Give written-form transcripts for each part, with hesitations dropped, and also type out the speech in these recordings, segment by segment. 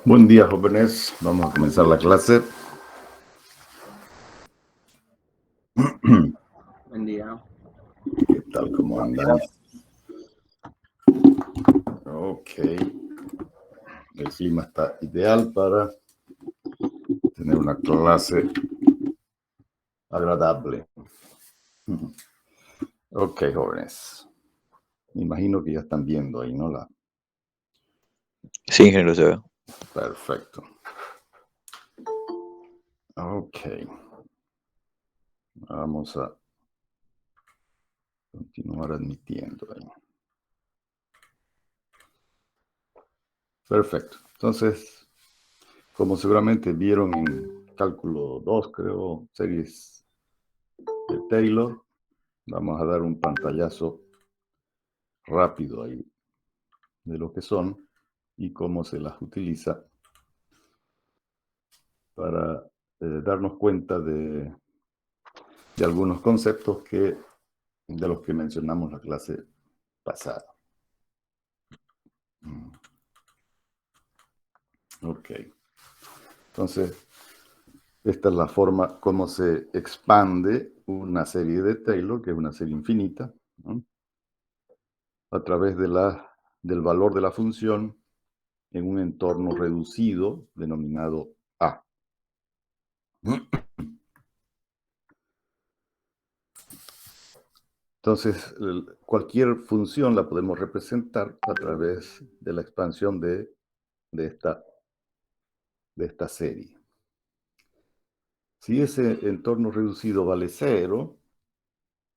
Buen día, jóvenes. Vamos a comenzar la clase. Buen día. ¿Qué tal? ¿Cómo andan? Ok. El clima está ideal para tener una clase agradable. Ok, jóvenes. Me imagino que ya están viendo ahí, ¿no? Sí, ingeniero, se ve. Perfecto. Ok. Vamos a continuar admitiendo ahí. Perfecto. Entonces, como seguramente vieron en cálculo 2, creo, series de Taylor, vamos a dar un pantallazo rápido ahí de lo que son y cómo se las utiliza para darnos cuenta de algunos conceptos de los que mencionamos la clase pasada. Ok. Entonces, esta es la forma como se expande una serie de Taylor, que es una serie infinita, ¿no? A través del valor de la función en un entorno reducido denominado A. Entonces, cualquier función la podemos representar a través de la expansión de esta serie. Si ese entorno reducido vale 0,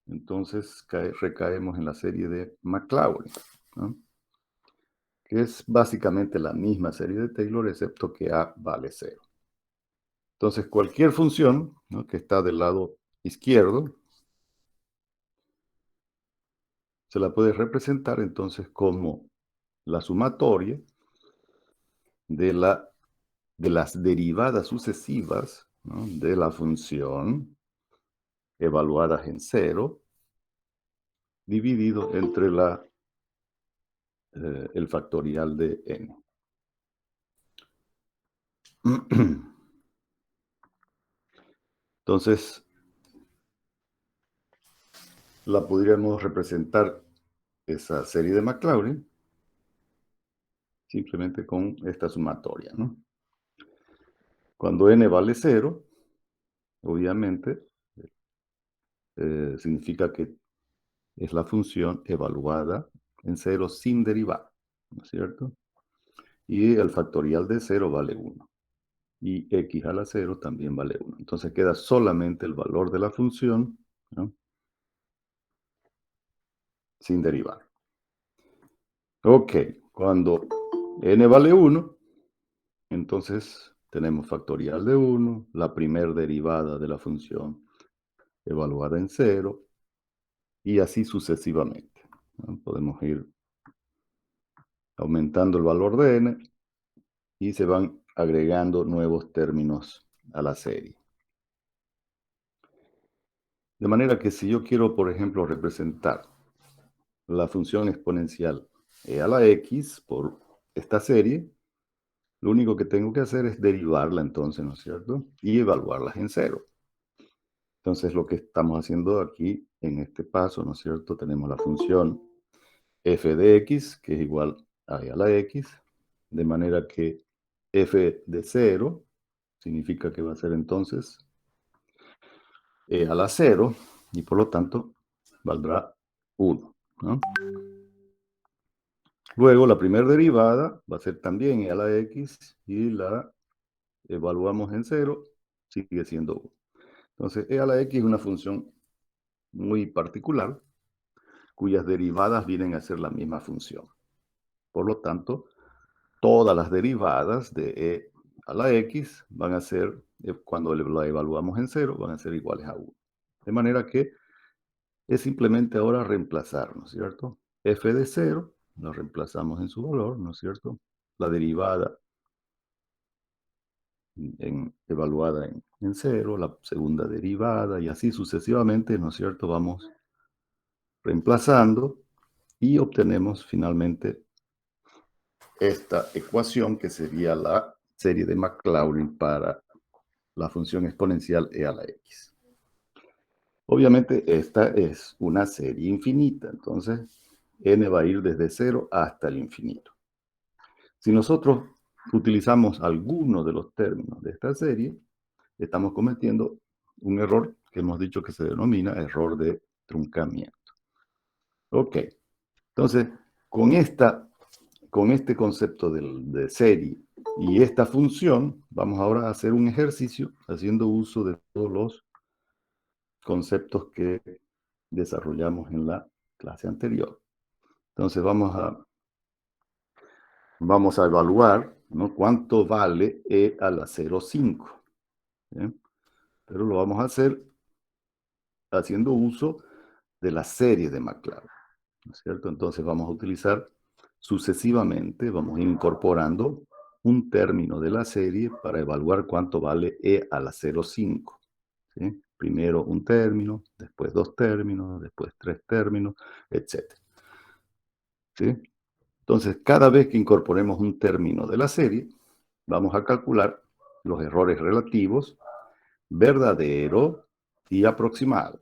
entonces recaemos en la serie de Maclaurin, ¿no? Que es básicamente la misma serie de Taylor, excepto que A vale 0. Entonces, cualquier función, ¿no?, que está del lado izquierdo, se la puede representar entonces como la sumatoria de las derivadas sucesivas, ¿no?, de la función evaluadas en 0, dividido entre el factorial de n. Entonces, la podríamos representar esa serie de Maclaurin simplemente con esta sumatoria, ¿no? Cuando n vale 0, obviamente, significa que es la función evaluada en 0 sin derivar, ¿no es cierto? Y el factorial de 0 vale 1. Y x a la 0 también vale 1. Entonces queda solamente el valor de la función, ¿no?, sin derivar. Ok, cuando n vale 1, entonces tenemos factorial de 1, la primer derivada de la función evaluada en 0, y así sucesivamente, ¿no? Podemos ir aumentando el valor de n y se van agregando nuevos términos a la serie. De manera que si yo quiero, por ejemplo, representar la función exponencial e a la x por esta serie, lo único que tengo que hacer es derivarla entonces, ¿no es cierto?, y evaluarlas en 0. Entonces lo que estamos haciendo aquí en este paso, ¿no es cierto?, tenemos la función f de x, que es igual a e a la x, de manera que f de 0 significa que va a ser entonces e a la 0, y por lo tanto valdrá 1, ¿no? Luego la primera derivada va a ser también e a la x, y la evaluamos en 0, sigue siendo 1. Entonces e a la x es una función muy particular, cuyas derivadas vienen a ser la misma función. Por lo tanto, todas las derivadas de e a la x van a ser, cuando la evaluamos en 0, van a ser iguales a 1. De manera que es simplemente ahora reemplazar, ¿no es cierto? F de 0, lo reemplazamos en su valor, ¿no es cierto? La derivada evaluada en 0, la segunda derivada, y así sucesivamente, ¿no es cierto? Vamos reemplazando y obtenemos finalmente esta ecuación que sería la serie de Maclaurin para la función exponencial e a la x. Obviamente esta es una serie infinita, entonces n va a ir desde 0 hasta el infinito. Si nosotros utilizamos alguno de los términos de esta serie, estamos cometiendo un error que hemos dicho que se denomina error de truncamiento. Ok, entonces con este concepto de serie y esta función, vamos ahora a hacer un ejercicio haciendo uso de todos los conceptos que desarrollamos en la clase anterior. Entonces vamos a evaluar, ¿no?, cuánto vale e a la 0,5. ¿Bien? Pero lo vamos a hacer haciendo uso de la serie de Maclaurin, ¿no es cierto? Entonces vamos a utilizar sucesivamente, vamos incorporando un término de la serie para evaluar cuánto vale e a la 0,5. ¿Sí? Primero un término, después dos términos, después tres términos, etc. ¿Sí? Entonces, cada vez que incorporemos un término de la serie, vamos a calcular los errores relativos, verdadero y aproximado.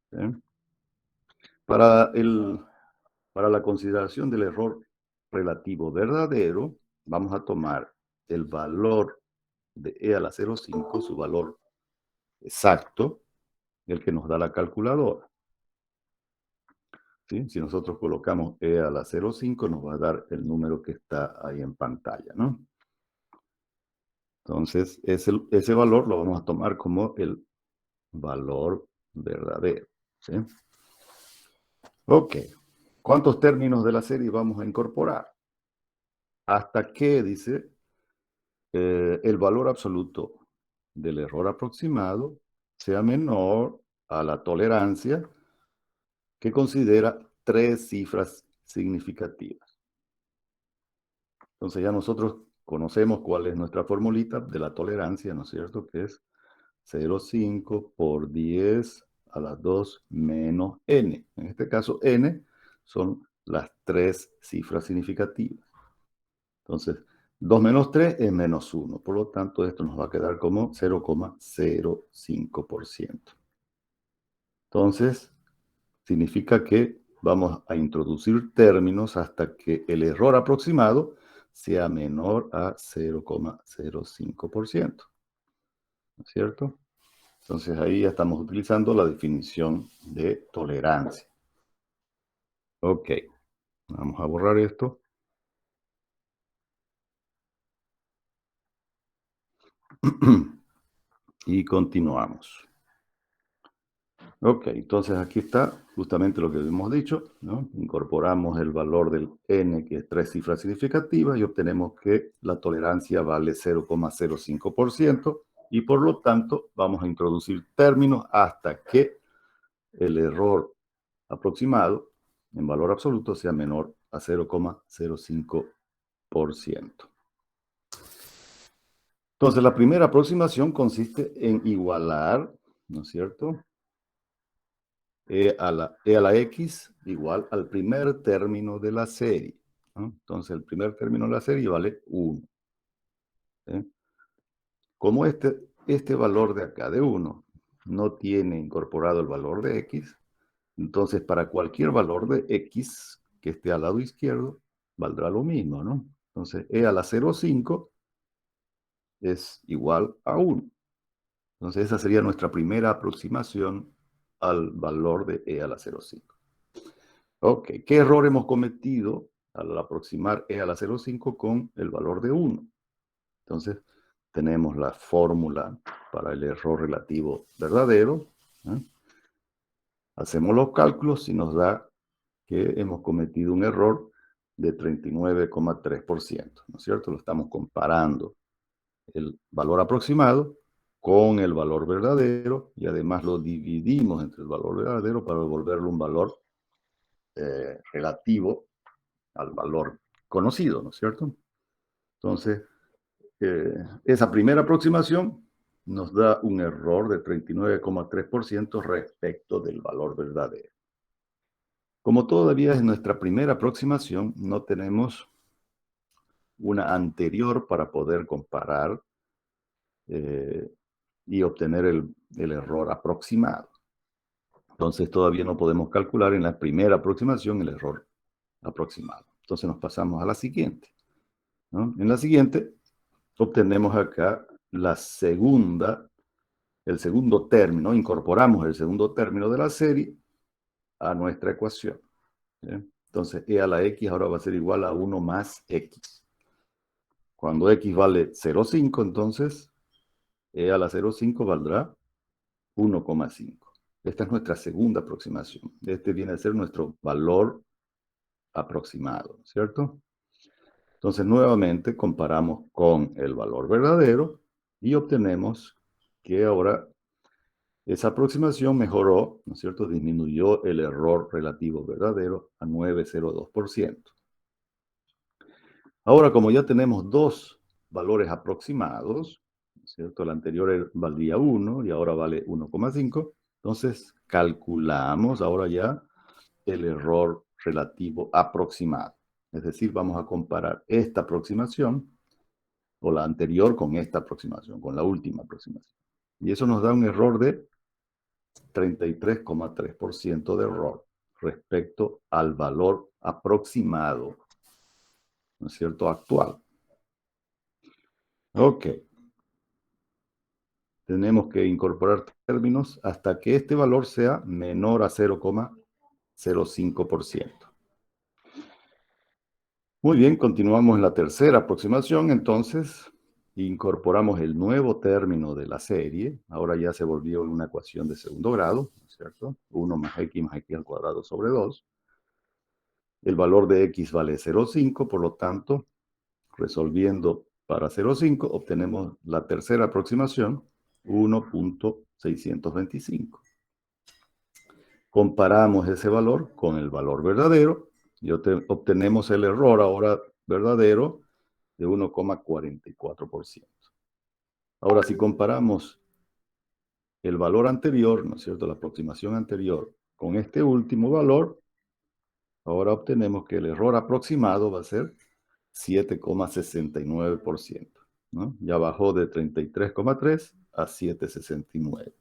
¿Sí? Para la consideración del error relativo verdadero, vamos a tomar el valor de e a la 0,5, su valor exacto, el que nos da la calculadora. ¿Sí? Si nosotros colocamos e a la 0,5, nos va a dar el número que está ahí en pantalla, ¿no? Entonces, ese valor lo vamos a tomar como el valor verdadero. ¿Sí? Ok. ¿Cuántos términos de la serie vamos a incorporar? Hasta que, dice, el valor absoluto del error aproximado sea menor a la tolerancia que considera tres cifras significativas. Entonces ya nosotros conocemos cuál es nuestra formulita de la tolerancia, ¿no es cierto? Que es 0,5 por 10 a la 2 menos n. En este caso, n son las tres cifras significativas. Entonces, 2 menos 3 es menos 1. Por lo tanto, esto nos va a quedar como 0,05%. Entonces, significa que vamos a introducir términos hasta que el error aproximado sea menor a 0,05%. ¿No es cierto? Entonces ahí ya estamos utilizando la definición de tolerancia. Ok, vamos a borrar esto. Y continuamos. Ok, entonces aquí está justamente lo que hemos dicho, ¿no? Incorporamos el valor del n, que es tres cifras significativas, y obtenemos que la tolerancia vale 0,05%, y por lo tanto vamos a introducir términos hasta que el error aproximado en valor absoluto sea menor a 0,05%. Entonces, la primera aproximación consiste en igualar, ¿no es cierto?, e a la x igual al primer término de la serie, ¿no? Entonces, el primer término de la serie vale 1. ¿Sí? Como este valor de acá, de 1, no tiene incorporado el valor de x, entonces para cualquier valor de x que esté al lado izquierdo, valdrá lo mismo, ¿no? Entonces, e a la 0,5 es igual a 1. Entonces, esa sería nuestra primera aproximación al valor de e a la 0,5. Ok, ¿qué error hemos cometido al aproximar e a la 0,5 con el valor de 1? Entonces, tenemos la fórmula para el error relativo verdadero. ¿Eh? Hacemos los cálculos y nos da que hemos cometido un error de 39,3%, ¿no es cierto? Lo estamos comparando el valor aproximado con el valor verdadero y además lo dividimos entre el valor verdadero para devolverle un valor relativo al valor conocido, ¿no es cierto? Entonces, esa primera aproximación nos da un error de 39,3% respecto del valor verdadero. Como todavía es nuestra primera aproximación, no tenemos una anterior para poder comparar y obtener el error aproximado. Entonces todavía no podemos calcular en la primera aproximación el error aproximado. Entonces nos pasamos a la siguiente, ¿no? En la siguiente obtenemos acá el segundo término, incorporamos el segundo término de la serie a nuestra ecuación. ¿Sí? Entonces e a la x ahora va a ser igual a 1 más x. Cuando x vale 0,5, entonces e a la 0,5 valdrá 1,5. Esta es nuestra segunda aproximación. Este viene a ser nuestro valor aproximado, ¿cierto? Entonces, nuevamente comparamos con el valor verdadero y obtenemos que ahora esa aproximación mejoró, ¿no es cierto? Disminuyó el error relativo verdadero a 9,02%. Ahora, como ya tenemos dos valores aproximados, ¿no es cierto? El anterior valía 1 y ahora vale 1,5. Entonces, calculamos ahora ya el error relativo aproximado. Es decir, vamos a comparar esta aproximación o la anterior con esta aproximación, con la última aproximación. Y eso nos da un error de 33,3% de error respecto al valor aproximado, ¿no es cierto?, actual. Ok. Tenemos que incorporar términos hasta que este valor sea menor a 0,05%. Muy bien, continuamos en la tercera aproximación, entonces incorporamos el nuevo término de la serie. Ahora ya se volvió una ecuación de segundo grado, ¿cierto? 1 más x al cuadrado sobre 2. El valor de x vale 0,5, por lo tanto, resolviendo para 0,5, obtenemos la tercera aproximación, 1,625. Comparamos ese valor con el valor verdadero y obtenemos el error ahora verdadero de 1,44%. Ahora, si comparamos el valor anterior, ¿no es cierto?, la aproximación anterior con este último valor, ahora obtenemos que el error aproximado va a ser 7,69%, ¿no? Ya bajó de 33,3 a 7,69.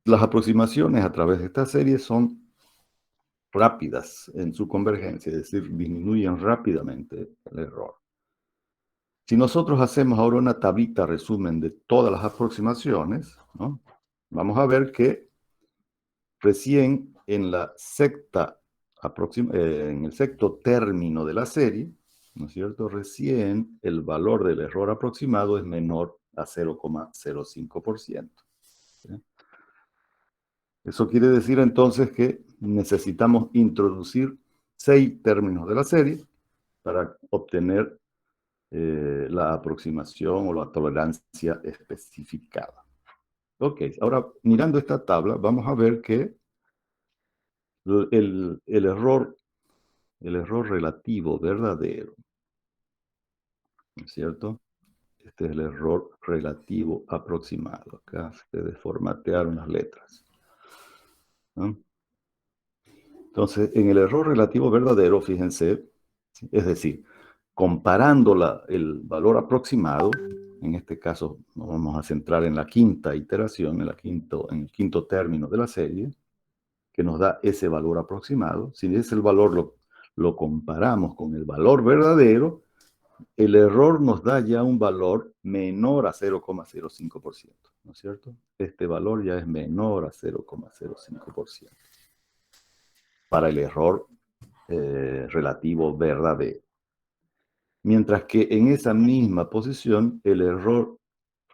Las aproximaciones a través de esta serie son rápidas en su convergencia, es decir, disminuyen rápidamente el error. Si nosotros hacemos ahora una tablita resumen de todas las aproximaciones, ¿no?, vamos a ver que recién en el sexto término de la serie, ¿no es cierto?, recién el valor del error aproximado es menor a 0,05%. ¿Sí? Eso quiere decir entonces que necesitamos introducir 6 términos de la serie para obtener la aproximación o la tolerancia especificada. Ok, ahora mirando esta tabla vamos a ver que el error relativo verdadero, ¿no es cierto? Este es el error relativo aproximado. Acá se desformatearon las letras, ¿no? Entonces, en el error relativo verdadero, fíjense, es decir, comparando el valor aproximado, en este caso nos vamos a centrar en la quinta iteración, en el quinto término de la serie, que nos da ese valor aproximado. Si ese el valor lo comparamos con el valor verdadero, el error nos da ya un valor menor a 0,05%, ¿no es cierto? Este valor ya es menor a 0,05% para el error relativo verdadero. Mientras que en esa misma posición, el error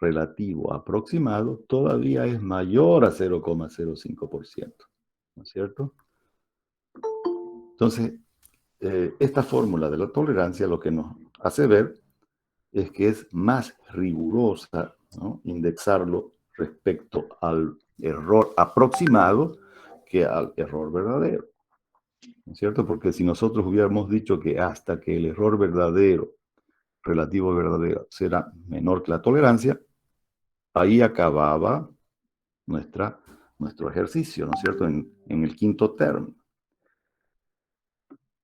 relativo aproximado todavía es mayor a 0,05%, ¿no es cierto? Entonces, esta fórmula de la tolerancia lo que nos hace ver es que es más rigurosa, ¿no?, indexarlo respecto al error aproximado que al error verdadero, ¿no es cierto? Porque si nosotros hubiéramos dicho que hasta que el error relativo verdadero será menor que la tolerancia, ahí acababa nuestro ejercicio, ¿no es cierto?, en el quinto término.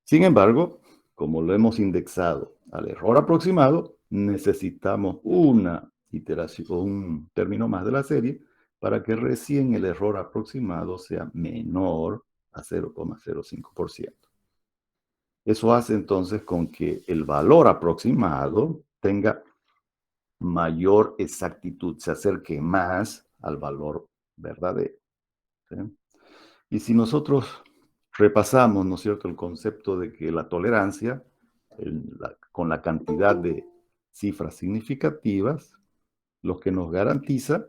Sin embargo, como lo hemos indexado al error aproximado, necesitamos una iteración o un término más de la serie para que recién el error aproximado sea menor a 0,05%. Eso hace entonces con que el valor aproximado tenga mayor exactitud, se acerque más al valor verdadero. ¿Sí? Y si nosotros repasamos, ¿no es cierto?, el concepto de que la tolerancia, con la cantidad de cifras significativas, lo que nos garantiza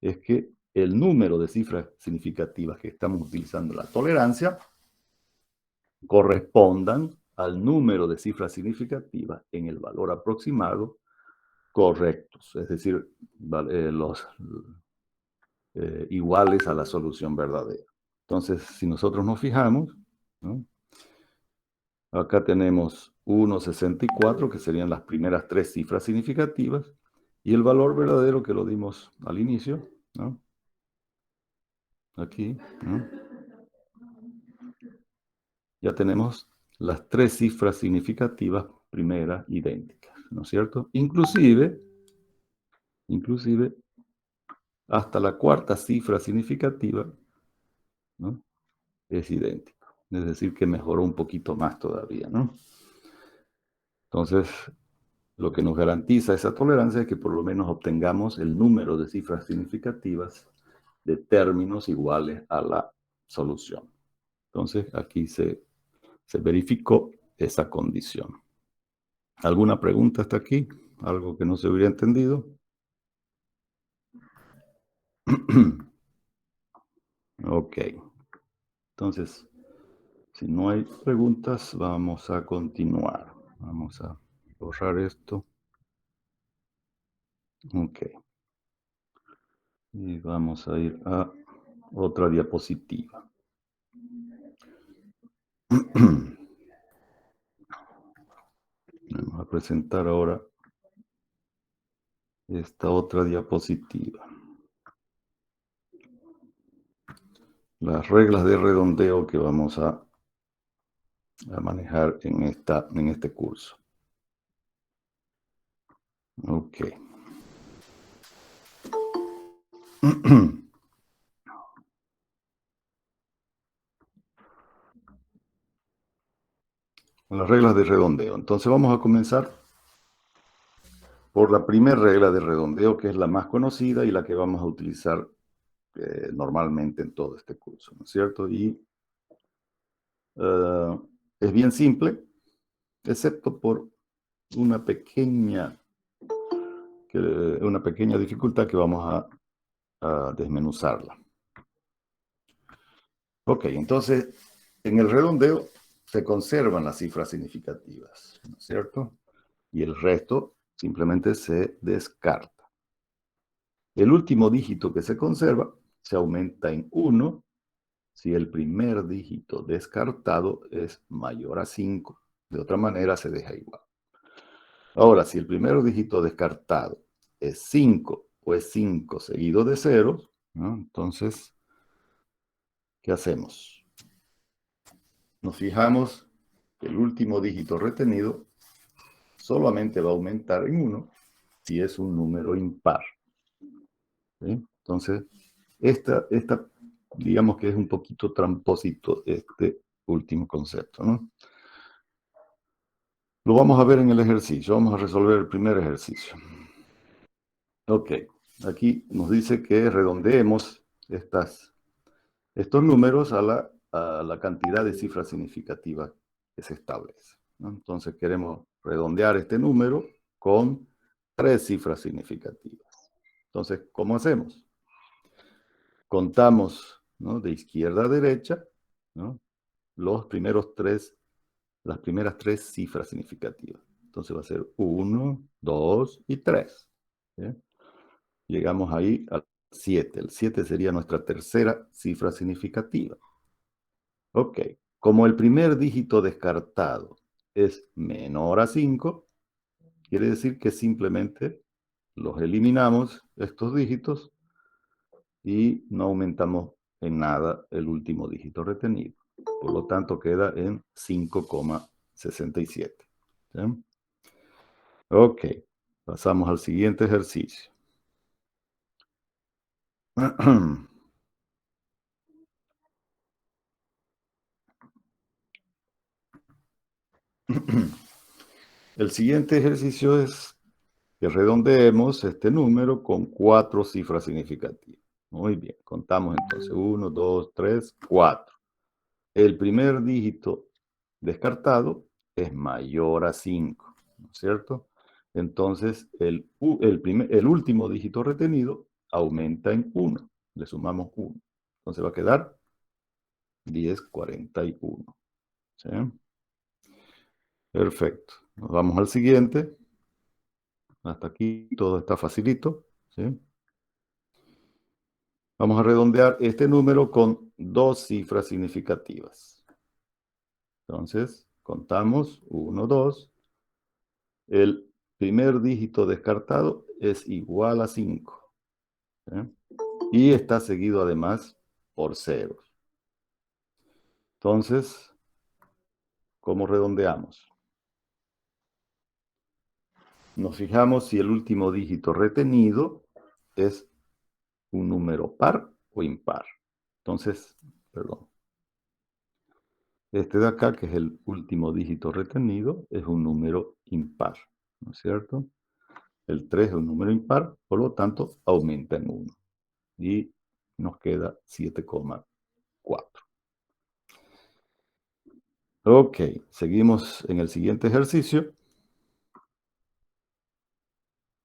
es que el número de cifras significativas que estamos utilizando en la tolerancia correspondan al número de cifras significativas en el valor aproximado correctos, es decir, los iguales a la solución verdadera. Entonces, si nosotros nos fijamos, ¿no?, acá tenemos 1,64, que serían las primeras tres cifras significativas, y el valor verdadero que lo dimos al inicio, ¿no?, aquí, ¿no?, ya tenemos las tres cifras significativas primeras idénticas, ¿no es cierto? Inclusive, hasta la cuarta cifra significativa, ¿no?, es idéntico. Es decir, que mejoró un poquito más todavía, ¿no? Entonces, lo que nos garantiza esa tolerancia es que por lo menos obtengamos el número de cifras significativas de términos iguales a la solución. Entonces, aquí se verificó esa condición. ¿Alguna pregunta hasta aquí? ¿Algo que no se hubiera entendido? Ok. Entonces, si no hay preguntas, vamos a continuar. Vamos a borrar esto. Ok. Y vamos a ir a otra diapositiva. Vamos a presentar ahora esta otra diapositiva. Las reglas de redondeo que vamos a manejar en este curso. Ok. Las reglas de redondeo. Entonces vamos a comenzar por la primera regla de redondeo, que es la más conocida y la que vamos a utilizar normalmente en todo este curso, ¿no es cierto? Y es bien simple, excepto por una pequeña dificultad que vamos a desmenuzarla. Ok, entonces, en el redondeo se conservan las cifras significativas, ¿no es cierto? Y el resto simplemente se descarta. El último dígito que se conserva se aumenta en 1 si el primer dígito descartado es mayor a 5. De otra manera se deja igual. Ahora, si el primer dígito descartado es 5 o es 5 seguido de ceros, ¿no?, entonces, ¿qué hacemos? Nos fijamos que el último dígito retenido solamente va a aumentar en 1 si es un número impar. ¿Sí? Entonces, esta, digamos que es un poquito tramposito este último concepto, ¿no? Lo vamos a ver en el ejercicio. Vamos a resolver el primer ejercicio. Ok, aquí nos dice que redondeemos estos números a la cantidad de cifras significativas que se establece, ¿no? Entonces queremos redondear este número con 3 cifras significativas. Entonces, ¿cómo hacemos? Contamos, ¿no?, de izquierda a derecha, ¿no?, las primeras 3 cifras significativas. Entonces va a ser 1, 2 y 3. ¿Sí? Llegamos ahí al 7. El 7 sería nuestra tercera cifra significativa. Ok, como el primer dígito descartado es menor a 5, quiere decir que simplemente los eliminamos, estos dígitos, y no aumentamos en nada el último dígito retenido. Por lo tanto, queda en 5,67. ¿Sí? Ok, pasamos al siguiente ejercicio. El siguiente ejercicio es que redondeemos este número con 4 cifras significativas. Muy bien, contamos entonces 1, 2, 3, 4. El primer dígito descartado es mayor a 5, ¿no es cierto? Entonces, el último dígito retenido aumenta en 1. Le sumamos 1. Entonces va a quedar 1041. ¿Sí? Perfecto. Nos vamos al siguiente. Hasta aquí todo está facilito. ¿Sí? Vamos a redondear este número con 2 cifras significativas. Entonces, contamos 1, 2. El primer dígito descartado es igual a 5. ¿Sí? Y está seguido además por ceros. Entonces, ¿cómo redondeamos? Nos fijamos si el último dígito retenido es un número par o impar. Entonces, perdón. Este de acá, que es el último dígito retenido, es un número impar, ¿no es cierto? El 3 es un número impar, por lo tanto, aumenta en 1. Y nos queda 7,4. Ok, seguimos en el siguiente ejercicio.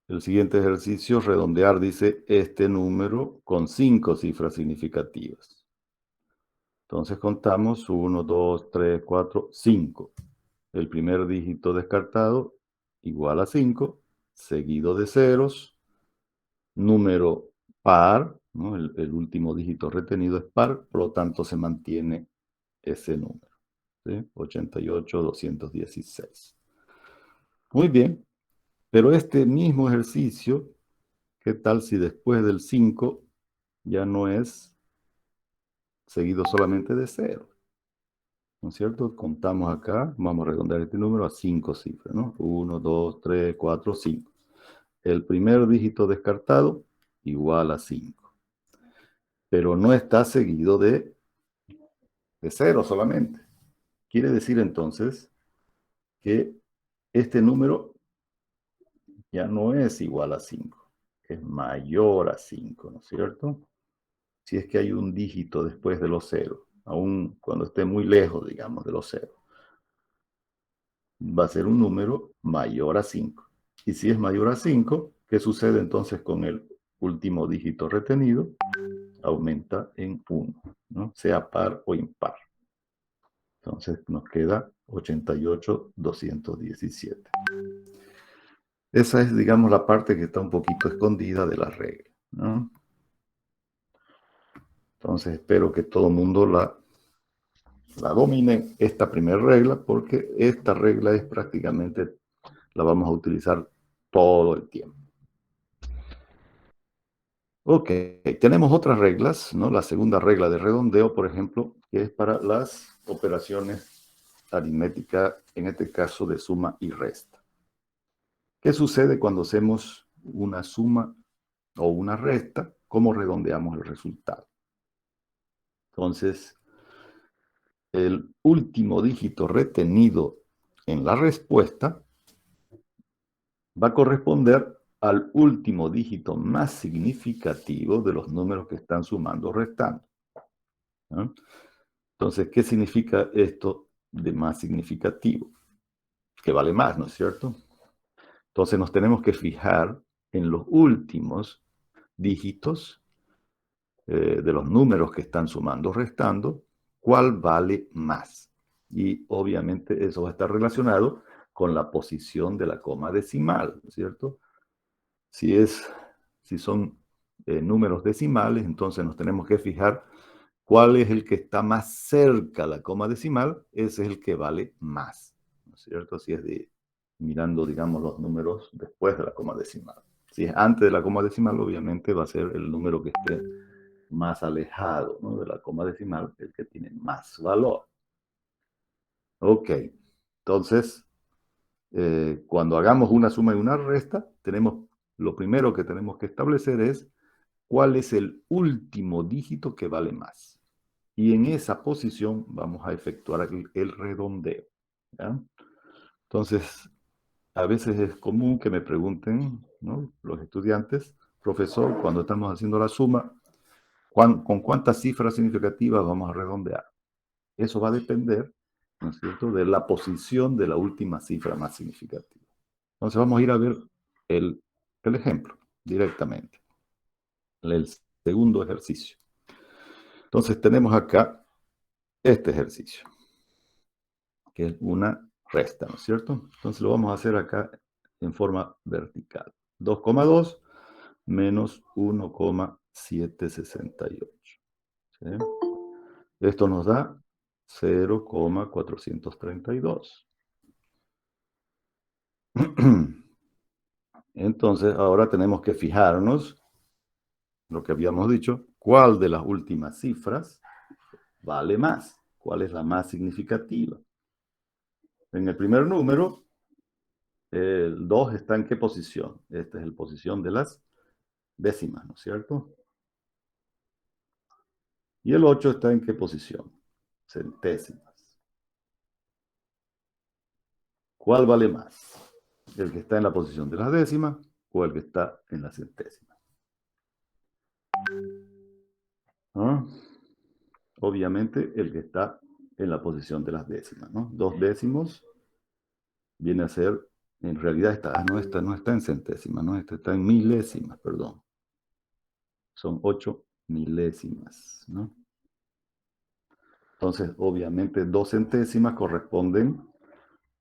El siguiente ejercicio, redondear, dice este número con 5 cifras significativas. Entonces contamos 1, 2, 3, 4, 5. El primer dígito descartado igual a 5, seguido de ceros. Número par, ¿no? El último dígito retenido es par, por lo tanto se mantiene ese número. ¿Sí? 88,216. Muy bien, pero este mismo ejercicio, ¿qué tal si después del 5 ya no es seguido solamente de 0? ¿No es cierto? Contamos acá, vamos a redondear este número a 5 cifras, ¿no? 1, 2, 3, 4, 5. El primer dígito descartado igual a 5, pero no está seguido de 0 solamente. Quiere decir entonces que este número ya no es igual a 5, es mayor a 5, ¿no es cierto? Si es que hay un dígito después de los ceros, aun cuando esté muy lejos, digamos, de los ceros, va a ser un número mayor a 5. Y si es mayor a 5, ¿qué sucede entonces con el último dígito retenido? Aumenta en 1, ¿no? Sea par o impar. Entonces nos queda 88,217. Esa es, digamos, la parte que está un poquito escondida de la regla, ¿no? Entonces espero que todo el mundo la domine, esta primera regla, porque esta regla es prácticamente, la vamos a utilizar todo el tiempo. Ok, tenemos otras reglas, ¿no? La segunda regla de redondeo, por ejemplo, que es para las operaciones aritméticas, en este caso de suma y resta. ¿Qué sucede cuando hacemos una suma o una resta? ¿Cómo redondeamos el resultado? Entonces, el último dígito retenido en la respuesta va a corresponder al último dígito más significativo de los números que están sumando o restando, ¿no? Entonces, ¿qué significa esto de más significativo? Que vale más, ¿no es cierto? Entonces nos tenemos que fijar en los últimos dígitos de los números que están sumando o restando, cuál vale más. Y obviamente eso va a estar relacionado con la posición de la coma decimal, ¿no es cierto? Si son números decimales, entonces nos tenemos que fijar cuál es el que está más cerca a la coma decimal, ese es el que vale más, ¿no es cierto? Si es mirando, digamos, los números después de la coma decimal. Si es antes de la coma decimal, obviamente va a ser el número que esté más alejado, ¿no?, de la coma decimal, el que tiene más valor. Ok, entonces cuando hagamos una suma y una resta, lo primero que tenemos que establecer es cuál es el último dígito que vale más. Y en esa posición vamos a efectuar el redondeo. ¿Ya? Entonces, a veces es común que me pregunten, ¿no?, los estudiantes, profesor, cuando estamos haciendo la suma, ¿con cuántas cifras significativas vamos a redondear? Eso va a depender, ¿no es cierto?, de la posición de la última cifra más significativa. Entonces vamos a ir a ver el ejemplo directamente, el segundo ejercicio. Entonces tenemos acá este ejercicio, que es una resta, ¿no es cierto? Entonces lo vamos a hacer acá en forma vertical. 2,2 menos 1,768. ¿Sí? Esto nos da 0,432. Entonces, ahora tenemos que fijarnos, lo que habíamos dicho, cuál de las últimas cifras vale más, cuál es la más significativa. En el primer número, el 2 está en qué posición. Esta es la posición de las décimas, ¿no es cierto? Y el 8 está en qué posición. Centésimas. ¿Cuál vale más? ¿El que está en la posición de las décimas o el que está en las centésimas? ¿Ah? Obviamente el que está en la posición de las décimas, ¿no? 2 décimos viene a ser, en realidad esta no está en centésimas, ¿no? Esta está en milésimas, perdón. Son 8 milésimas, ¿no? Entonces, obviamente, 2 centésimas corresponden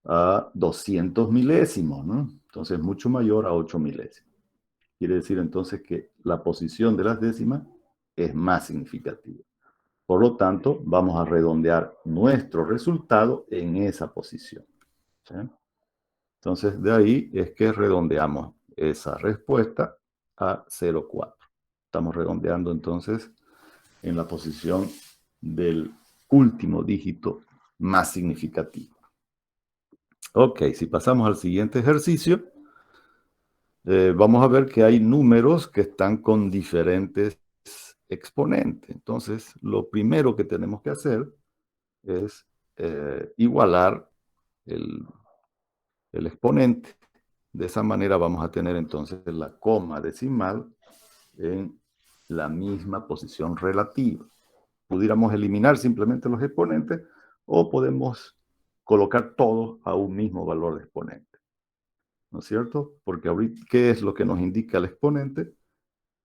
a 200 milésimos, ¿no? Entonces, mucho mayor a 8 milésimos. Quiere decir entonces que la posición de las décimas es más significativa. Por lo tanto, vamos a redondear nuestro resultado en esa posición. ¿Sí? Entonces, de ahí es que redondeamos esa respuesta a 0,4. Estamos redondeando entonces en la posición del último dígito más significativo. Ok, si pasamos al siguiente ejercicio, vamos a ver que hay números que están con diferentes exponentes. Entonces, lo primero que tenemos que hacer es igualar el exponente. De esa manera vamos a tener entonces la coma decimal en la misma posición relativa. Pudiéramos eliminar simplemente los exponentes o podemos colocar todos a un mismo valor de exponente. ¿No es cierto? Porque ahorita, ¿qué es lo que nos indica el exponente?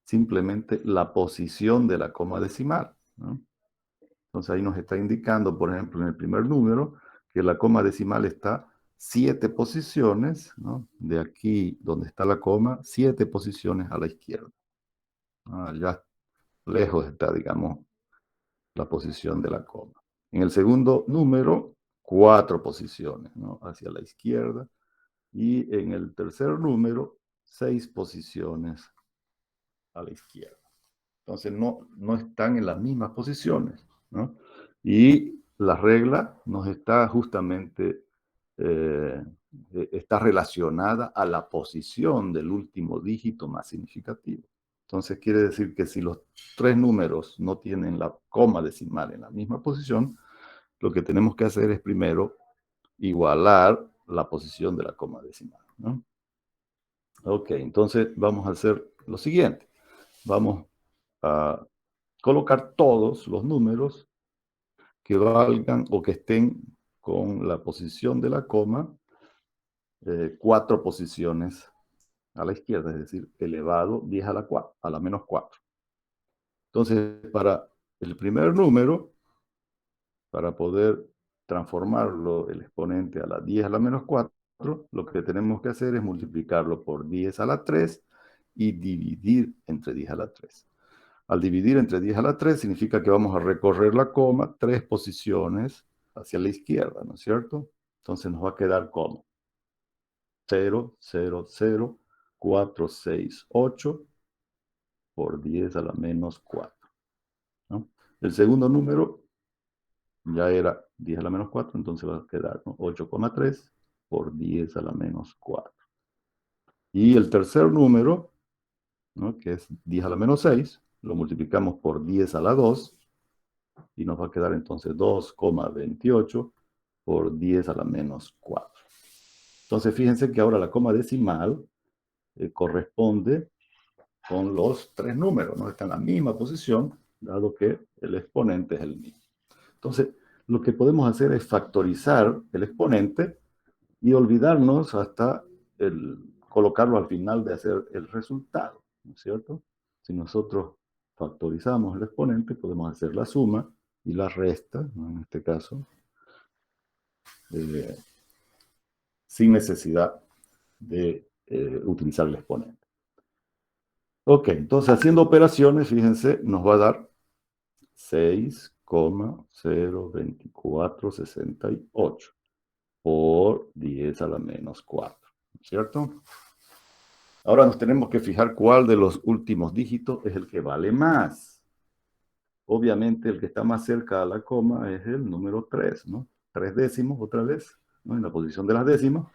Simplemente la posición de la coma decimal, ¿no? Entonces ahí nos está indicando, por ejemplo, en el primer número, que la coma decimal está 7 posiciones, ¿no?, de aquí donde está la coma, 7 posiciones a la izquierda. Ya lejos está, digamos, la posición de la coma. En el segundo número, 4 posiciones, ¿no?, hacia la izquierda. Y en el tercer número, 6 posiciones a la izquierda. Entonces no están en las mismas posiciones, ¿no? Y la regla nos está justamente, está relacionada a la posición del último dígito más significativo. Entonces quiere decir que si los 3 números no tienen la coma decimal en la misma posición, lo que tenemos que hacer es primero igualar la posición de la coma decimal, ¿no? Ok, entonces vamos a hacer lo siguiente. Vamos a colocar todos los números que valgan o que estén con la posición de la coma 4 posiciones a la izquierda, es decir, elevado 10 a la menos 4. Entonces, para el primer número, para poder transformarlo, el exponente a la 10 a la menos 4, lo que tenemos que hacer es multiplicarlo por 10 a la 3 y dividir entre 10 a la 3. Al dividir entre 10 a la 3 significa que vamos a recorrer la coma 3 posiciones hacia la izquierda, ¿no es cierto? Entonces nos va a quedar como 0, 0, 0, 4, 6, 8 por 10 a la menos 4, ¿no? El segundo número ya era 10 a la menos 4, entonces va a quedar, ¿no?, 8,3 por 10 a la menos 4. Y el tercer número, ¿no?, que es 10 a la menos 6, lo multiplicamos por 10 a la 2 y nos va a quedar entonces 2,28 por 10 a la menos 4. Entonces fíjense que ahora la coma decimal corresponde con los tres números, ¿no? Está en la misma posición, dado que el exponente es el mismo. Entonces, lo que podemos hacer es factorizar el exponente y olvidarnos hasta colocarlo al final de hacer el resultado, ¿no es cierto? Si nosotros factorizamos el exponente, podemos hacer la suma y la resta, ¿no?, en este caso, sin necesidad de utilizar el exponente. Ok, entonces haciendo operaciones, fíjense, nos va a dar 6,02468 por 10 a la menos 4, ¿cierto? Ahora nos tenemos que fijar cuál de los últimos dígitos es el que vale más. Obviamente el que está más cerca a la coma es el número 3, ¿no? 3 décimos otra vez, ¿no? En la posición de las décimas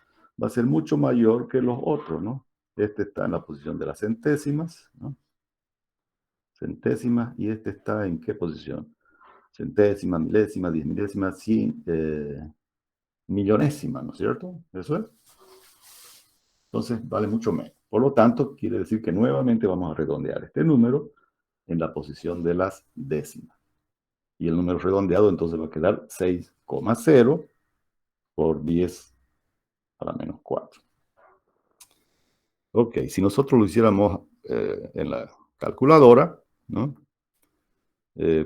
va a ser mucho mayor que los otros, ¿no? Este está en la posición de las centésimas, ¿no? Centésimas, y este está ¿en qué posición? Centésima, milésima, 10 milésimas, 100, millonésima, ¿no es cierto? Eso es. Entonces vale mucho menos. Por lo tanto, quiere decir que nuevamente vamos a redondear este número en la posición de las décimas. Y el número redondeado entonces va a quedar 6,0 por 10 a la menos 4. Ok, si nosotros lo hiciéramos en la calculadora, ¿no?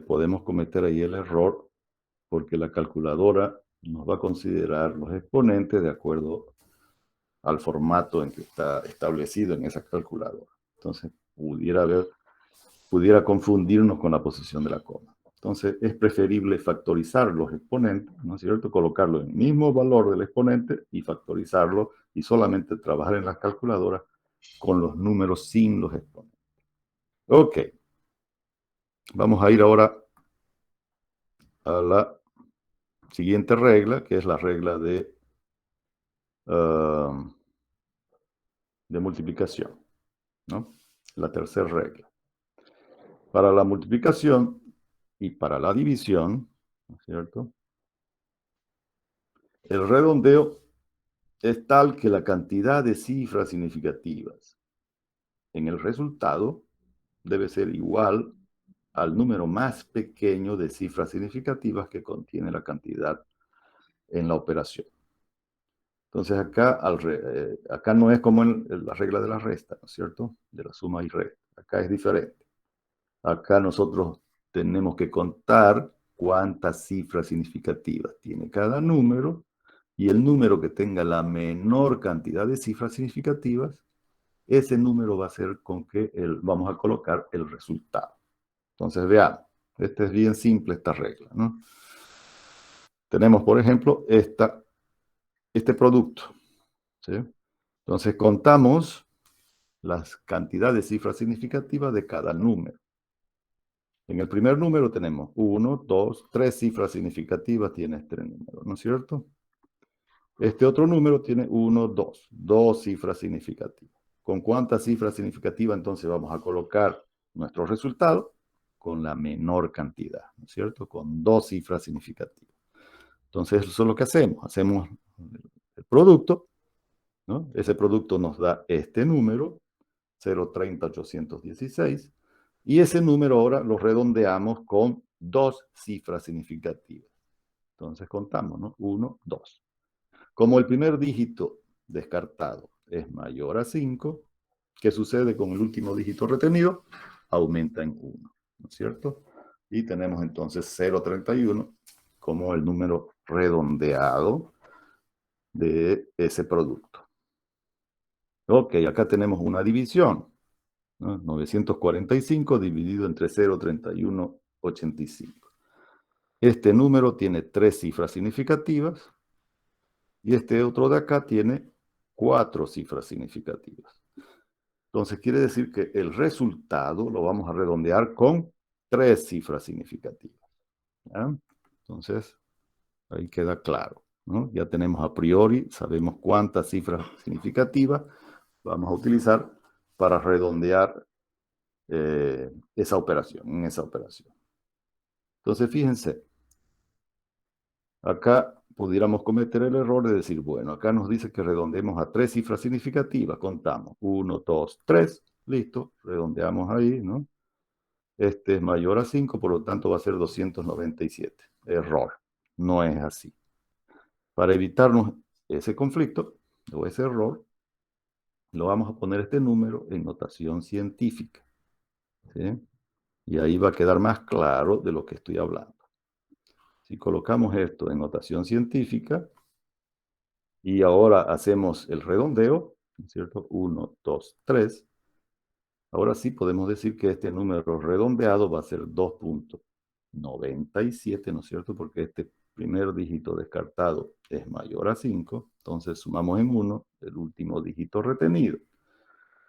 Podemos cometer ahí el error porque la calculadora nos va a considerar los exponentes de acuerdo al formato en que está establecido en esa calculadora. Entonces, pudiera confundirnos con la posición de la coma. Entonces, es preferible factorizar los exponentes, ¿no es cierto? Colocarlo en el mismo valor del exponente y factorizarlo y solamente trabajar en las calculadoras con los números sin los exponentes. Ok. Vamos a ir ahora a la siguiente regla, que es la regla de multiplicación, ¿no? La tercera regla. Para la multiplicación y para la división, ¿no es cierto?, el redondeo es tal que la cantidad de cifras significativas en el resultado debe ser igual al número más pequeño de cifras significativas que contiene la cantidad en la operación. Entonces acá no es como en la regla de la resta, ¿no es cierto?, de la suma y resta. Acá es diferente. Acá nosotros tenemos que contar cuántas cifras significativas tiene cada número, y el número que tenga la menor cantidad de cifras significativas, ese número va a ser con que vamos a colocar el resultado. Entonces veamos, esta es bien simple esta regla, ¿no? Tenemos, por ejemplo, este producto, ¿sí? Entonces contamos las cantidades de cifras significativas de cada número. En el primer número tenemos 1, 2, 3 cifras significativas tiene este número, ¿no es cierto? Este otro número tiene 1, 2 cifras significativas. ¿Con cuántas cifras significativas entonces vamos a colocar nuestro resultado? Con la menor cantidad, ¿no es cierto? Con 2 cifras significativas. Entonces eso es lo que hacemos. Hacemos el producto, ¿no? Ese producto nos da este número, 0,30,816. Y ese número ahora lo redondeamos con 2 cifras significativas. Entonces contamos, ¿no? 1, 2. Como el primer dígito descartado es mayor a 5, ¿qué sucede con el último dígito retenido? Aumenta en 1, ¿no es cierto? Y tenemos entonces 0,31 como el número redondeado de ese producto. Ok, acá tenemos una división, ¿no? 945 dividido entre 0,3185. Este número tiene 3 cifras significativas y este otro de acá tiene 4 cifras significativas. Entonces quiere decir que el resultado lo vamos a redondear con 3 cifras significativas, ¿ya? Entonces, ahí queda claro. ¿no? Ya tenemos a priori, sabemos cuántas cifras significativas vamos a utilizar para redondear esa operación, en esa operación. Entonces, fíjense, acá pudiéramos cometer el error de decir, bueno, acá nos dice que redondeemos a 3 cifras significativas, contamos, 1, 2, 3, listo, redondeamos ahí, ¿no? Este es mayor a 5, por lo tanto va a ser 297. Error, no es así. Para evitarnos ese conflicto o ese error, lo vamos a poner este número en notación científica, ¿sí? Y ahí va a quedar más claro de lo que estoy hablando. Si colocamos esto en notación científica y ahora hacemos el redondeo, ¿no es cierto? 1, 2, 3. Ahora sí podemos decir que este número redondeado va a ser 2.97, ¿no es cierto? Porque este primer dígito descartado es mayor a 5, entonces sumamos en 1 el último dígito retenido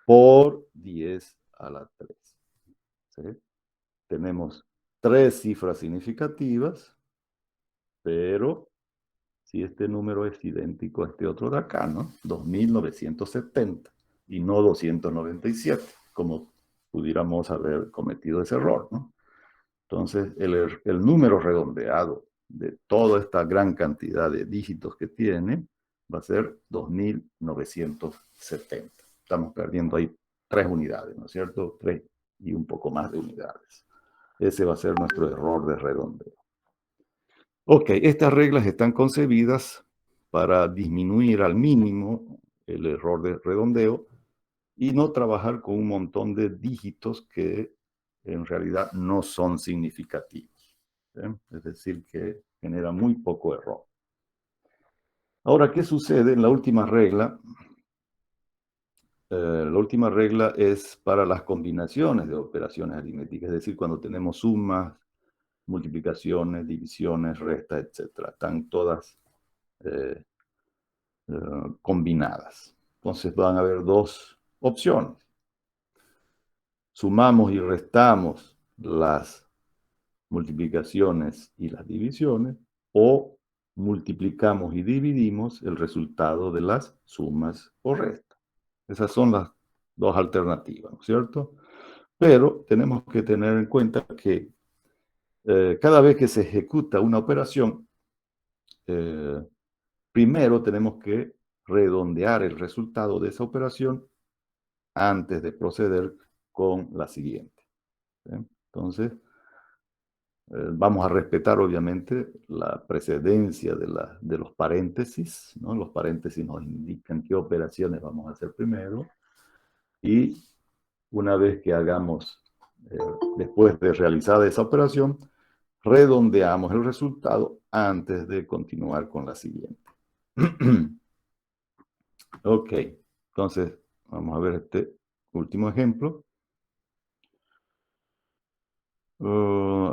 por 10 a la 3. ¿Sí? Tenemos 3 cifras significativas, pero si este número es idéntico a este otro de acá, ¿no? 2.970 y no 297, como pudiéramos haber cometido ese error, ¿no? Entonces, el número redondeado de toda esta gran cantidad de dígitos que tiene va a ser 2.970. Estamos perdiendo ahí 3 unidades, ¿no es cierto? 3 y un poco más de unidades. Ese va a ser nuestro error de redondeo. Ok, estas reglas están concebidas para disminuir al mínimo el error de redondeo y no trabajar con un montón de dígitos que en realidad no son significativos. ¿Sí? Es decir, que genera muy poco error. Ahora, ¿qué sucede en la última regla? La última regla es para las combinaciones de operaciones aritméticas, es decir, cuando tenemos sumas, multiplicaciones, divisiones, restas, etc. Están todas combinadas. Entonces van a haber dos opciones. Sumamos y restamos las multiplicaciones y las divisiones, o multiplicamos y dividimos el resultado de las sumas o restas. Esas son las dos alternativas, ¿no es cierto? Pero tenemos que tener en cuenta que cada vez que se ejecuta una operación, primero tenemos que redondear el resultado de esa operación antes de proceder con la siguiente. ¿Sí? Entonces, vamos a respetar obviamente la precedencia de los paréntesis, ¿no? Los paréntesis nos indican qué operaciones vamos a hacer primero y una vez que hagamos, después de realizada esa operación, redondeamos el resultado antes de continuar con la siguiente. Ok, entonces vamos a ver este último ejemplo.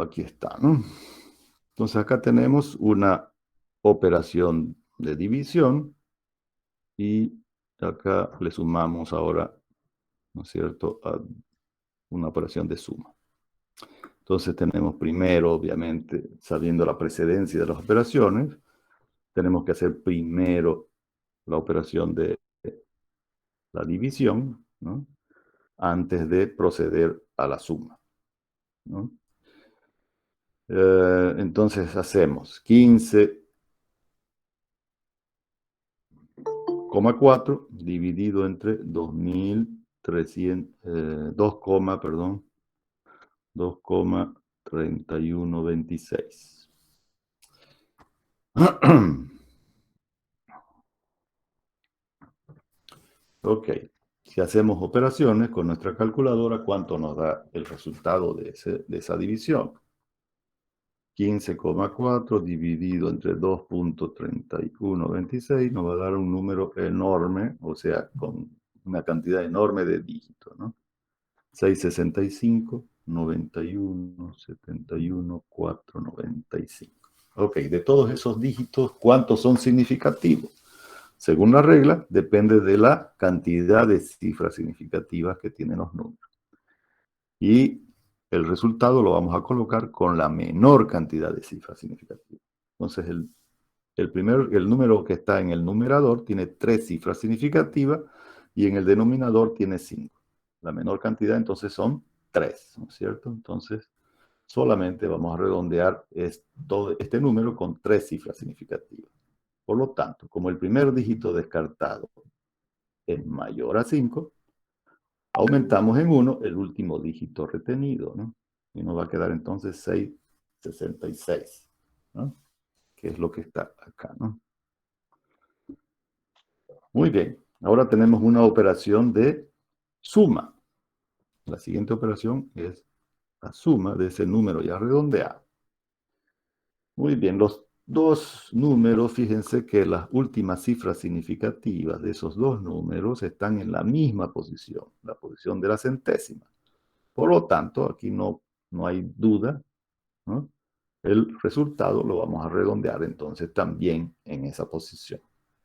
Aquí está, ¿no? Entonces acá tenemos una operación de división y acá le sumamos ahora, ¿no es cierto?, a una operación de suma. Entonces tenemos primero, obviamente, sabiendo la precedencia de las operaciones, tenemos que hacer primero la operación de la división, ¿no?, antes de proceder a la suma, ¿no? Entonces hacemos 15,4 dividido entre 2.300, 2,3126. Ok, si hacemos operaciones con nuestra calculadora, ¿cuánto nos da el resultado de esa división? 15,4 dividido entre 2.3126 nos va a dar un número enorme, o sea, con una cantidad enorme de dígitos, ¿no? 665, 91, 71, 4, 95. Ok, de todos esos dígitos, ¿cuántos son significativos? Según la regla, depende de la cantidad de cifras significativas que tienen los números. Y el resultado lo vamos a colocar con la menor cantidad de cifras significativas. Entonces, el número que está en el numerador tiene 3 cifras significativas y en el denominador tiene 5. La menor cantidad entonces son 3, ¿no es cierto? Entonces solamente vamos a redondear este número con 3 cifras significativas. Por lo tanto, como el primer dígito descartado es mayor a 5, aumentamos en 1 el último dígito retenido, ¿no? Y nos va a quedar entonces 666, ¿no? Que es lo que está acá, ¿no? Muy bien, ahora tenemos una operación de suma. La siguiente operación es la suma de ese número ya redondeado. Muy bien, los dos números, fíjense que las últimas cifras significativas de esos dos números están en la misma posición, la posición de la centésima. Por lo tanto, aquí no hay duda, ¿no? El resultado lo vamos a redondear entonces también en esa posición.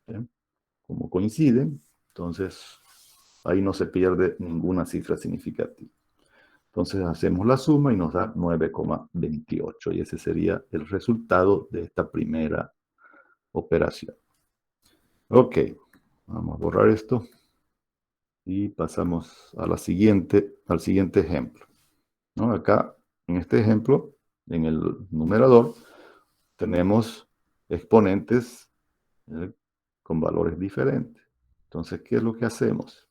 ¿Bien? Como coinciden, entonces ahí no se pierde ninguna cifra significativa. Entonces hacemos la suma y nos da 9,28 y ese sería el resultado de esta primera operación. Ok, vamos a borrar esto y pasamos a al siguiente ejemplo, ¿no? Acá, en este ejemplo, en el numerador, tenemos exponentes con valores diferentes. Entonces, ¿qué es lo que hacemos?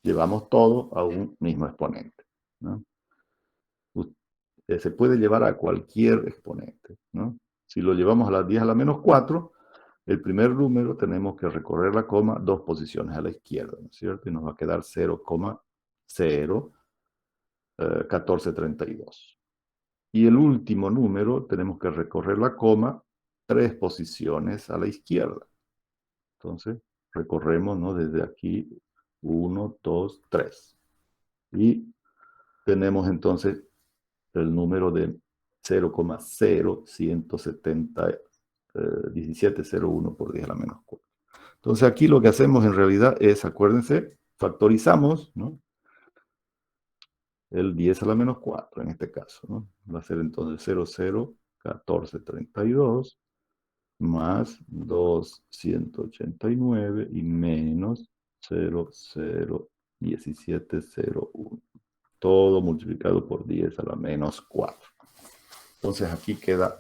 Llevamos todo a un mismo exponente, ¿no? Se puede llevar a cualquier exponente, ¿no? Si lo llevamos a las 10 a la menos 4, el primer número tenemos que recorrer la coma 2 posiciones a la izquierda, ¿no es cierto? Y nos va a quedar 0,01432. Y el último número tenemos que recorrer la coma 3 posiciones a la izquierda. Entonces, recorremos, ¿no? Desde aquí 1, 2, 3. Y tenemos entonces el número de 0,011701 por 10 a la menos 4. Entonces aquí lo que hacemos en realidad es, acuérdense, factorizamos, ¿no? El 10 a la menos 4 en este caso, ¿no? Va a ser entonces 001432 más 289 y menos 001701. Todo multiplicado por 10 a la menos 4. Entonces aquí queda,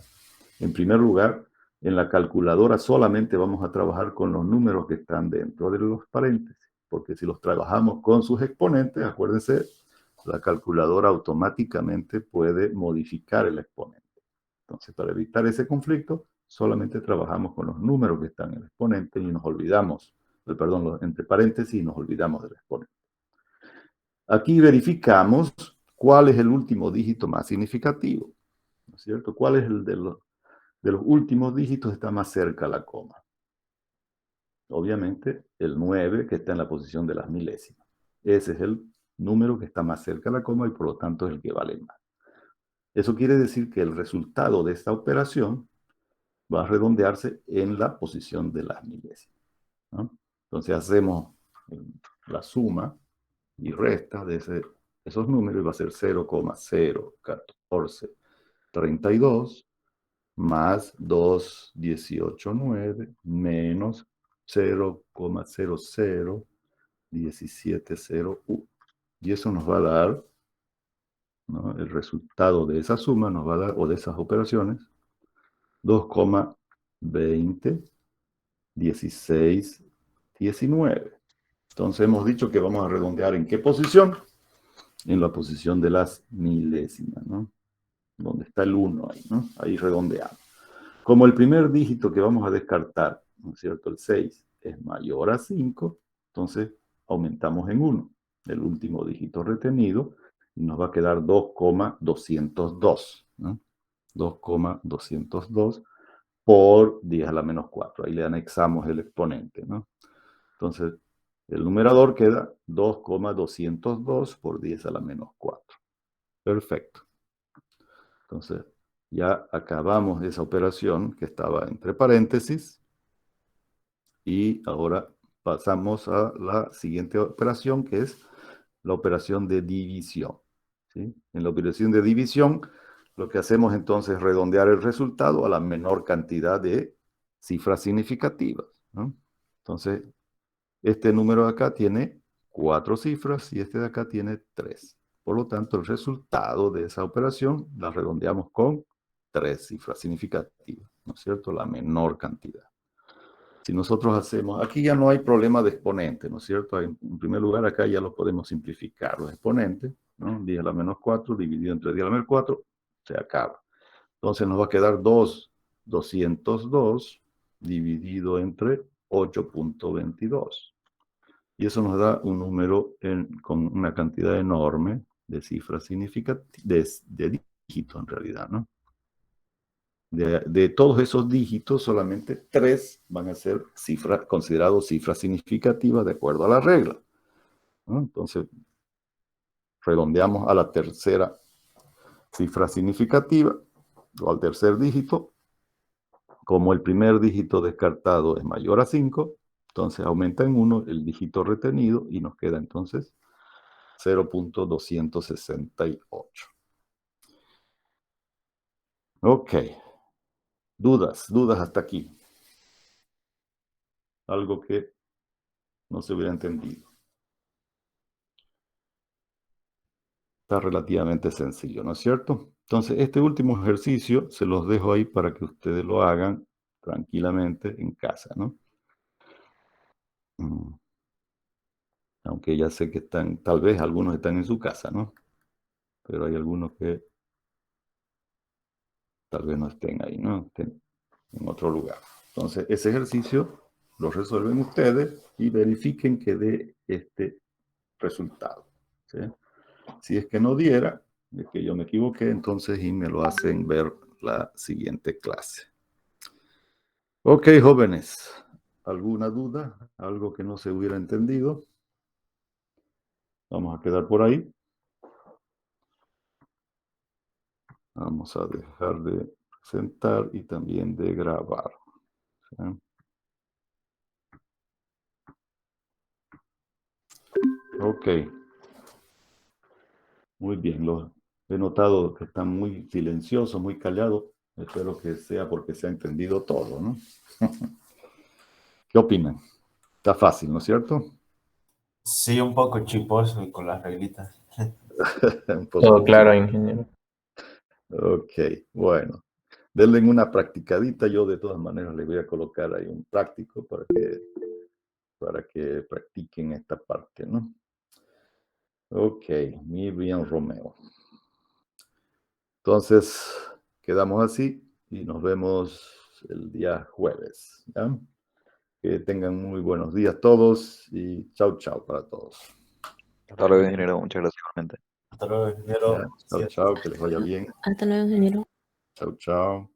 en primer lugar, en la calculadora solamente vamos a trabajar con los números que están dentro de los paréntesis, porque si los trabajamos con sus exponentes, acuérdense, la calculadora automáticamente puede modificar el exponente. Entonces, para evitar ese conflicto, solamente trabajamos con los números que están en el exponente y nos olvidamos, perdón, entre paréntesis y nos olvidamos del exponente. Aquí verificamos cuál es el último dígito más significativo, ¿no es cierto? ¿Cuál es el de los últimos dígitos está más cerca a la coma? Obviamente, el 9, que está en la posición de las milésimas. Ese es el número que está más cerca a la coma y por lo tanto es el que vale más. Eso quiere decir que el resultado de esta operación va a redondearse en la posición de las milésimas, ¿no? Entonces hacemos la suma y resta de esos números y va a ser 0,01432 más 2,189 menos 0,001701. Y eso nos va a dar, ¿no? El resultado de esa suma nos va a dar, o de esas operaciones, 2,201619. Entonces hemos dicho que vamos a redondear ¿en qué posición? En la posición de las milésimas, ¿no? Donde está el 1 ahí, ¿no? Ahí redondeamos. Como el primer dígito que vamos a descartar, ¿no es cierto? El 6 es mayor a 5, entonces aumentamos en 1 el último dígito retenido y nos va a quedar 2,202, ¿no? 2,202 por 10 a la menos 4. Ahí le anexamos el exponente, ¿no? Entonces, el numerador queda 2,202 por 10 a la menos 4. Perfecto. Entonces, ya acabamos esa operación que estaba entre paréntesis y ahora pasamos a la siguiente operación, que es la operación de división, ¿sí? En la operación de división, lo que hacemos entonces es redondear el resultado a la menor cantidad de cifras significativas, ¿no? Entonces, este número de acá tiene 4 cifras y este de acá tiene 3. Por lo tanto, el resultado de esa operación la redondeamos con 3 cifras significativas, ¿no es cierto? La menor cantidad. Si nosotros hacemos, aquí ya no hay problema de exponente, ¿no es cierto? En primer lugar, acá ya lo podemos simplificar, los exponentes, ¿no? 10 a la menos 4 dividido entre 10 a la menos 4, se acaba. Entonces nos va a quedar 202 dividido entre 8.22. Y eso nos da un número con una cantidad enorme de cifras significativas, de dígitos en realidad, ¿no? De todos esos dígitos, solamente 3 van a ser considerados cifras significativas de acuerdo a la regla, ¿no? Entonces, redondeamos a la tercera cifra significativa o al tercer dígito. Como el primer dígito descartado es mayor a 5, entonces aumenta en 1 el dígito retenido y nos queda entonces 0.268. Ok. Dudas hasta aquí. Algo que no se hubiera entendido. Está relativamente sencillo, ¿no es cierto? Entonces, este último ejercicio se los dejo ahí para que ustedes lo hagan tranquilamente en casa, ¿no? Aunque ya sé que tal vez algunos están en su casa, ¿no? Pero hay algunos que tal vez no estén ahí, ¿no? Estén en otro lugar. Entonces, ese ejercicio lo resuelven ustedes y verifiquen que dé este resultado, ¿sí? Si es que no diera, de que yo me equivoqué, entonces y me lo hacen ver la siguiente clase. Ok, jóvenes, ¿alguna duda? ¿Algo que no se hubiera entendido? Vamos a quedar por ahí. Vamos a dejar de presentar y también de grabar, ¿sí? Ok, muy bien. He notado que están muy silenciosos, muy callados. Espero que sea porque se ha entendido todo, ¿no? ¿Qué opinan? Está fácil, ¿no es cierto? Sí, un poco chiposo y con las reglitas. Un poco Todo claro, chico. ingeniero. Ok, bueno. Denle una practicadita. Yo de todas maneras le voy a colocar ahí un práctico para que practiquen esta parte, ¿no? Ok, muy bien, Romeo. Entonces, quedamos así y nos vemos el día jueves, ¿ya? Que tengan muy buenos días todos y chau, chau para todos. Hasta luego, ingeniero. Muchas gracias igualmente. Hasta luego, ingeniero. Ya, chau, chau, que les vaya bien. Hasta luego, ingeniero. Chau, chau.